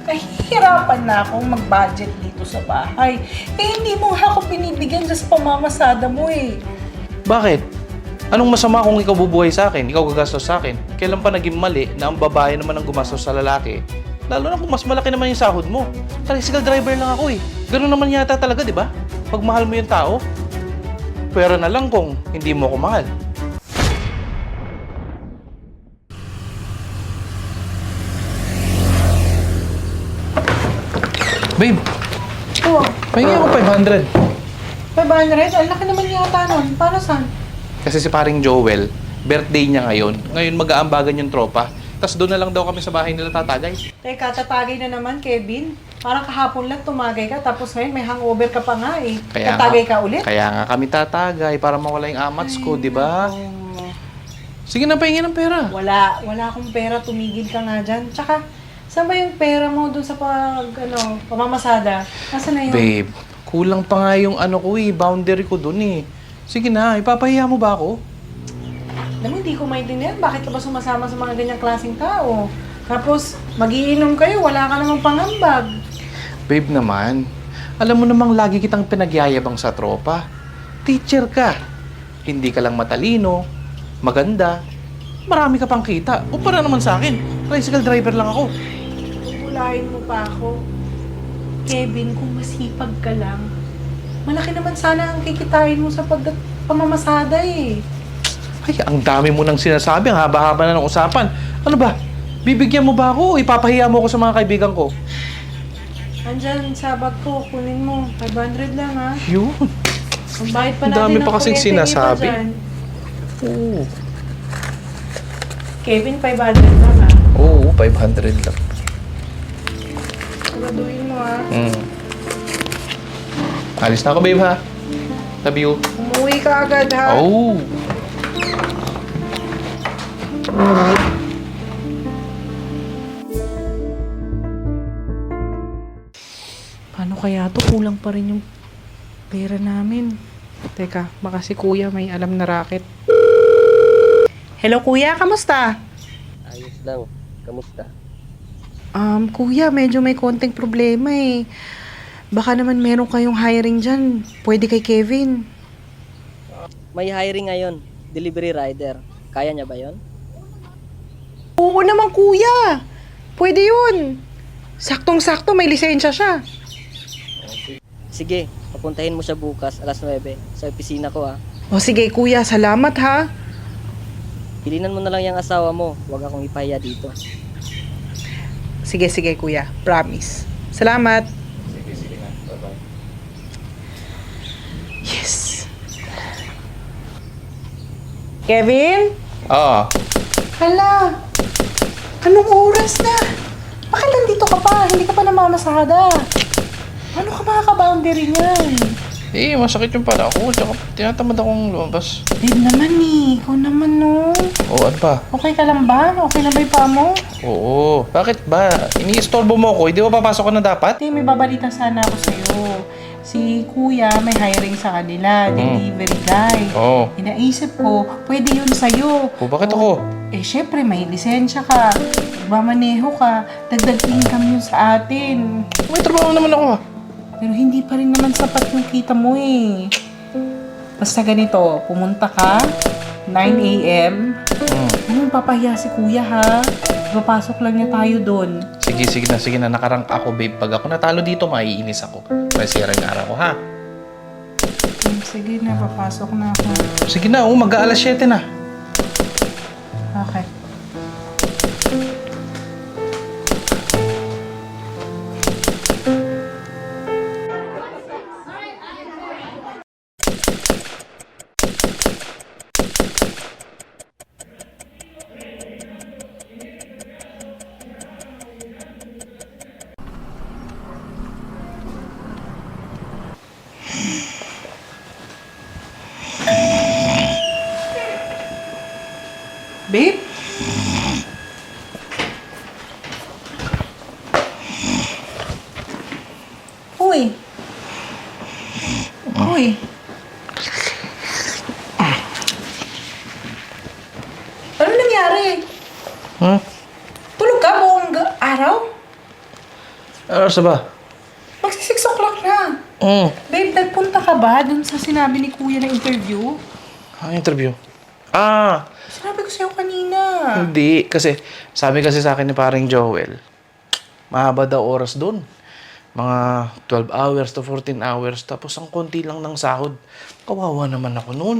Nahihirapan na akong mag-budget dito sa bahay. Hindi mo nga ako binibigyan dyan sa pamamasada mo eh. Bakit? Anong masama kung ikaw bubuhay sa akin, ikaw gagastos sa akin? Kailan pa naging mali na ang babae naman ang gumastos sa lalaki? Lalo na kung mas malaki naman yung sahod mo. Tricycle driver lang ako eh. Ganun naman yata talaga, di ba? Pag mahal mo yung tao. Pero na lang kung hindi mo ako mahal. Babe, Oo. pahingi ako 500. 500? Ang laki naman yata nun. Para saan? Kasi si paring Joel, birthday niya ngayon. Ngayon mag-aambagan yung tropa. Tapos doon na lang daw kami sa bahay nila tatagay. Teka, tatagay na naman, Kevin. Parang kahapon lang tumagay ka, tapos ngayon may hangover ka pa nga eh. Tatagay ka ulit? Kaya nga kami tatagay para mawala yung amats ko, di ba? Sige na, pahingi ng pera. Wala akong pera, tumigil ka nga dyan. Tsaka, saan ba yung pera mo dun sa pamamasada? Nasaan na yun? Babe, kulang pa nga yung boundary ko dun eh. Sige na, ipapahiya mo ba ako? Alam mo, hindi ko maintindihan. Bakit ka ba sumasama sa mga ganyang klaseng tao? Tapos, magiinom kayo, wala ka namang pangambag. Babe naman, alam mo namang lagi kitang pinagyayabang sa tropa. Teacher ka. Hindi ka lang matalino, maganda, marami ka pang kita. O para naman sa akin, tricycle driver lang ako. Pupulahin mo pa ako. Kevin, kung masipag ka lang, malaki naman sana ang kikitain mo sa pamamasada eh. Ay, ang dami mo nang sinasabi, ang haba-haba na ng usapan. Ano ba? Bibigyan mo ba ako o ipapahiya mo ako sa mga kaibigan ko? Andyan, sa bag ko, kunin mo. 500 lang ha. Yun. Ang bayad pa Ang natin dami ng pa kasing kuryente, iba sinasabi. dyan. Oo. Kevin, 500 lang ha. Oo, 500 lang. Siguraduhin mo ha. Alis na ako, babe, ha? Love you. Umuwi ka agad ha. Oh. Paano kaya to? Kulang pa rin yung pera namin. Teka, baka si kuya may alam na racket. Hello kuya, kamusta? Ayos lang. Kamusta? Kuya, medyo may konting problema eh. Baka naman meron kayong hiring dyan. Pwede kay Kevin. May hiring ngayon. Delivery rider. Kaya niya ba yon? Oo naman kuya. Pwede yun. Saktong-sakto, may lisensya siya. Sige, papuntahin mo siya bukas alas 9 sa opisina ko ah. O sige kuya, salamat ha. Pilinan mo na lang yung asawa mo. Huwag akong ipahiya dito. Sige kuya, promise. Salamat. Sige na. Bye-bye. Yes. Kevin? Oo. Hala, anong oras na? Bakit nandito ka pa? Hindi ka pa namamasada. Ano ka makaka-boundary niyan? Eh, masakit yung pala ako. Tsaka tinatamad akong lumabas. Babe naman eh. Ikaw naman no. Oo, ano pa? Okay ka lang ba? Okay na ba yung paa mo? Oo. Bakit ba? Iniistorbo mo ako. Hindi ba papasok ka na dapat? Ate, may babalita sana ako sa'yo. Si kuya may hiring sa kanila, delivery guy. Oo. Inaisip ko, pwede yun sa'yo. O, bakit ako? Eh, syempre, may lisensya ka. Magmamaneho ka. Dagdag income yun sa atin. May trabaho naman ako ah. Pero hindi pa rin naman sapat yung kita mo eh. Basta ganito, pumunta ka, 9 a.m. Ano, papahiya si kuya ha. Papasok lang niya tayo doon. Sige na. Nakarang ako, babe. Pag ako natalo dito, maiinis ako. May sira yung araw ko, ha? Sige na, papasok na ako. Sige na, mag-aalas 7 na. Okay. Babe? Uy. Uy. Ano nangyari? Huh? Tulog ka buong araw? Ano sa ba? Magsi 6 o'clock na. Babe, nagpunta ka ba dun sa sinabi ni Kuya na interview? Interview? Ah, Sinabi ko sa'yo kanina. hindi. Kasi, sabi kasi sa akin ni paring Joel, mahaba daw oras doon. Mga 12 hours to 14 hours. Tapos ang konti lang ng sahod. Kawawa naman ako noon.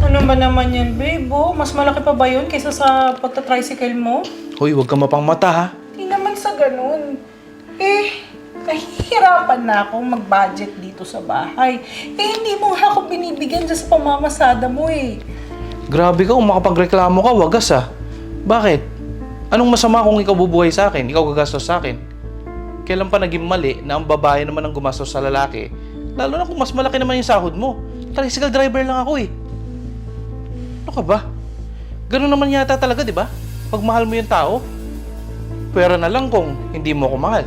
Ano ba naman yan, babe? Oh, mas malaki pa ba yun kaysa sa pagta-tricycle mo? Hoy, huwag ka mapang mata ha. Hindi naman sa ganun. Nahihirapan na akong mag-budget dito sa bahay. Hindi mo nga ako binibigyan dyan sa pamamasada mo eh. Grabe ka, kung makapagreklamo ka, wagas ah. Bakit? Anong masama kung ikaw bubuhay sa akin? Ikaw gagastos sa akin? Kailan pa naging mali na ang babae naman ang gumastos sa lalaki? Lalo na kung mas malaki naman yung sahod mo. Tricycle driver lang ako eh. Ano ka ba? Ganun naman yata talaga, di ba? Pag mahal mo yung tao, pera na lang kung hindi mo ako mahal.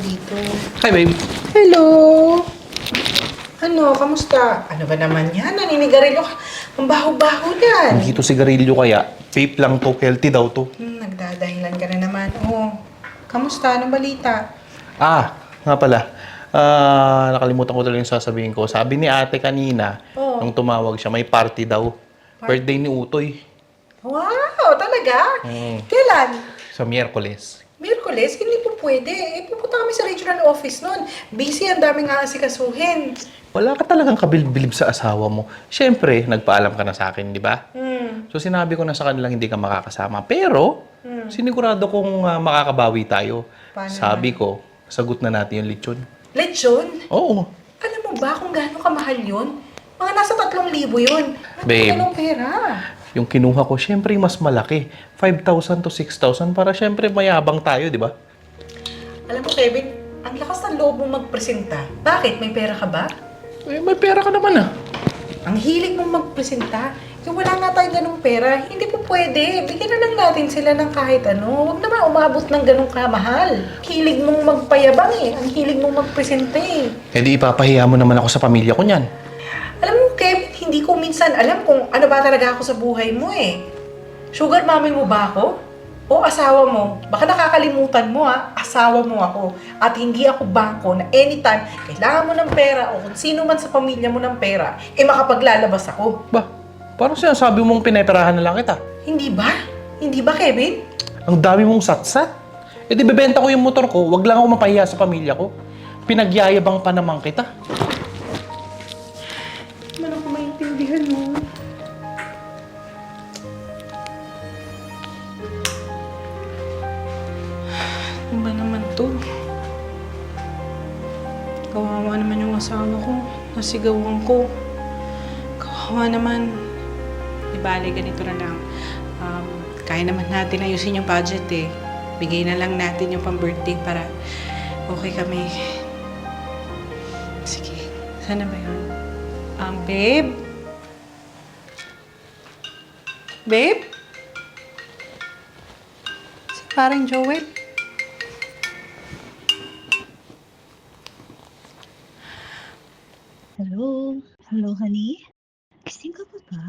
Dito. Hi, babe. Hello! Ano, kamusta? Ano ba naman yan? Naninigarilyo ka. Ang baho-baho yan. Hindi to sigarilyo kaya. Vape lang to. Healthy daw to. Nagdadahilan ka na naman. Kamusta? Anong balita? Nga pala. Nakalimutan ko tuloy yung sasabihin ko. Sabi ni ate kanina, nung tumawag siya, may party daw. Birthday ni Utoy. Wow! Talaga? Kailan? Sa Miyerkules. Miyerkules? Hindi po pwede. Pupunta kami sa regional office nun. Busy, ang daming aasikasuhin. Wala ka talagang kabilbilib sa asawa mo. Siyempre, nagpaalam ka na sa akin, di ba? So sinabi ko na sa kanilang hindi ka makakasama. Pero, sinigurado kong makakabawi tayo. Paano Sabi ko, sagot na natin yung lechon. Lechon? Oo. Alam mo ba kung gaano kamahal yun? Mga nasa 3,000 yun. Babe. Anong pera? Yung kinuha ko, siyempre mas malaki. 5,000 to 6,000 para siyempre mayabang tayo, di ba? Alam mo, Kevin, ang lakas ng loob mong magpresenta. Bakit? May pera ka ba? May pera ka naman ah. Ang hilig mong magpresenta. Yung wala nga tayong ganong pera, hindi po pwede. Bigyan na lang natin sila ng kahit ano. Huwag naman umabot ng ganong kamahal. Hilig mong magpayabang eh. Ang hilig mong magpresenta eh. E di ipapahiya mo naman ako sa pamilya ko niyan. Alam mo, Kevin, hindi ko minsan alam kung ano ba talaga ako sa buhay mo eh. Sugar mommy mo ba ako? O asawa mo? Baka nakakalimutan mo ha, asawa mo ako. At hindi ako bangko na anytime kailangan mo ng pera o kung sino man sa pamilya mo ng pera, makapaglalabas ako. Ba, parang sinasabi mong pineperahan na lang kita. Hindi ba? Hindi ba, Kevin? Ang dami mong satsat. E di bebenta ko yung motor ko, wag lang ako mapahiya sa pamilya ko. Pinagyayabang pa naman kita. Hindi man ako maintindihan mo. Ano ba naman to? Kawawa naman yung asawa ko. Nasigawan ko. Kawawa naman. Di bale, ganito na lang. Kaya naman natin ayusin yung budget eh. Bigay na lang natin yung pang-birthday para okay kami. Sige, sana ba yun? Babe? Babe? Si parang Joel? Hello? Hello, honey? Gising ka pa ba?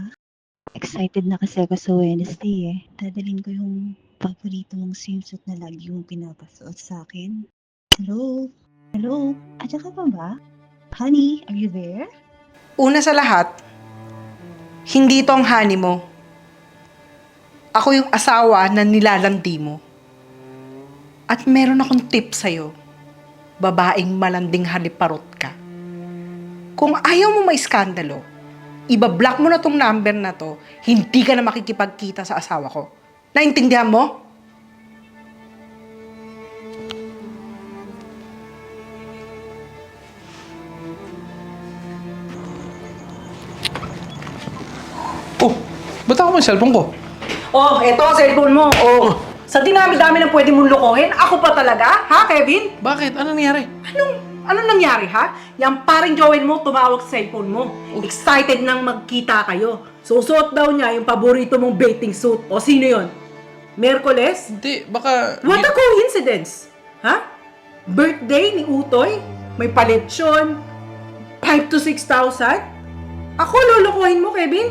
Excited na kasi ako sa Wednesday eh. Dadalhin ko yung paborito mong swimsuit na lagi mong pinapasuot sa akin. Hello? Hello? Andiyan ka pa ba? Honey, are you there? Una sa lahat, hindi ito ang honey mo. Ako yung asawa na nilalandi mo. At meron akong tip sa'yo. Babaeng malanding haliparot ka. Kung ayaw mo maiskandalo, ibablock mo na tong number na to, hindi ka na makikipagkita sa asawa ko. Naintindihan mo? Oh, ba't ako may cellphone ko? Oh, eto ang cellphone mo. Oh. Sa dinami-dami na pwede mong lokohin, ako pa talaga? Ha, Kevin? Bakit? Ano nangyari? Anong nangyari, ha? Yang paring Joel mo tumawag sa cellphone mo. Excited nang magkita kayo. Susuot daw niya yung paborito mong bathing suit. O sino yon? Merkules? Hindi, baka... What a coincidence! Ha? Birthday ni Utoy? May paletsyon? 5 to 6,000? Ako lulukuhin mo, Kevin?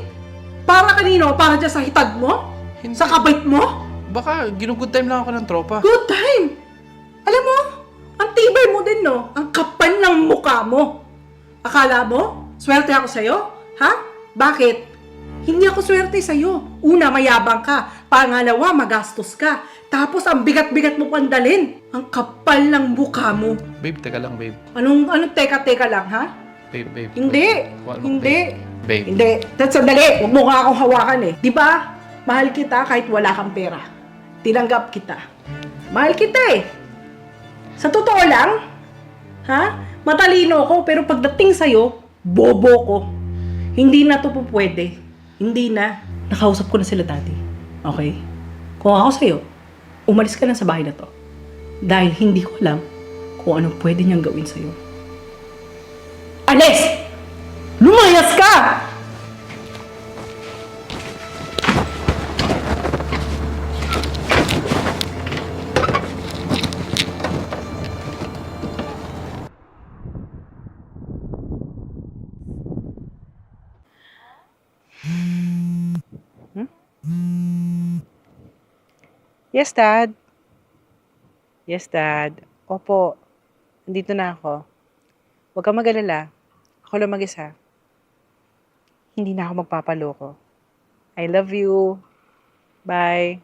Para kanino? Para dyan sa hitad mo? Hindi. Sa kabait mo? Baka ginugood time lang ako ng tropa. Good time! Alam mo, ang tibay mo din, no? Ang kapal ng mukha mo. Akala mo, swerte ako sa'yo? Ha? Bakit? Hindi ako swerte sa'yo. Una, mayabang ka. Pangalawa, magastos ka. Tapos, ang bigat-bigat mo pandalin. Ang kapal ng mukha mo. Babe, teka lang, babe. Anong teka-teka lang, ha? Babe. Hindi. Wala, Hindi. Babe. Hindi. Sandali. Huwag mo nga akong hawakan eh. Di ba? Mahal kita kahit wala kang pera. Tinanggap kita. Mahal kita eh. Sa totoo lang, ha? Matalino ko, pero pagdating sa'yo, bobo ko. Hindi na to po pwede. Hindi na. Nakausap ko na sila dati. Okay? Kung ako sa'yo, umalis ka lang sa bahay na to. Dahil hindi ko alam kung anong pwede niyang gawin sa'yo. Alis! Lumayas ka! Yes, Dad. Yes, Dad. Opo, nandito na ako. Huwag kang mag-alala. Ako lang mag-isa. Hindi na ako magpapaloko. I love you. Bye.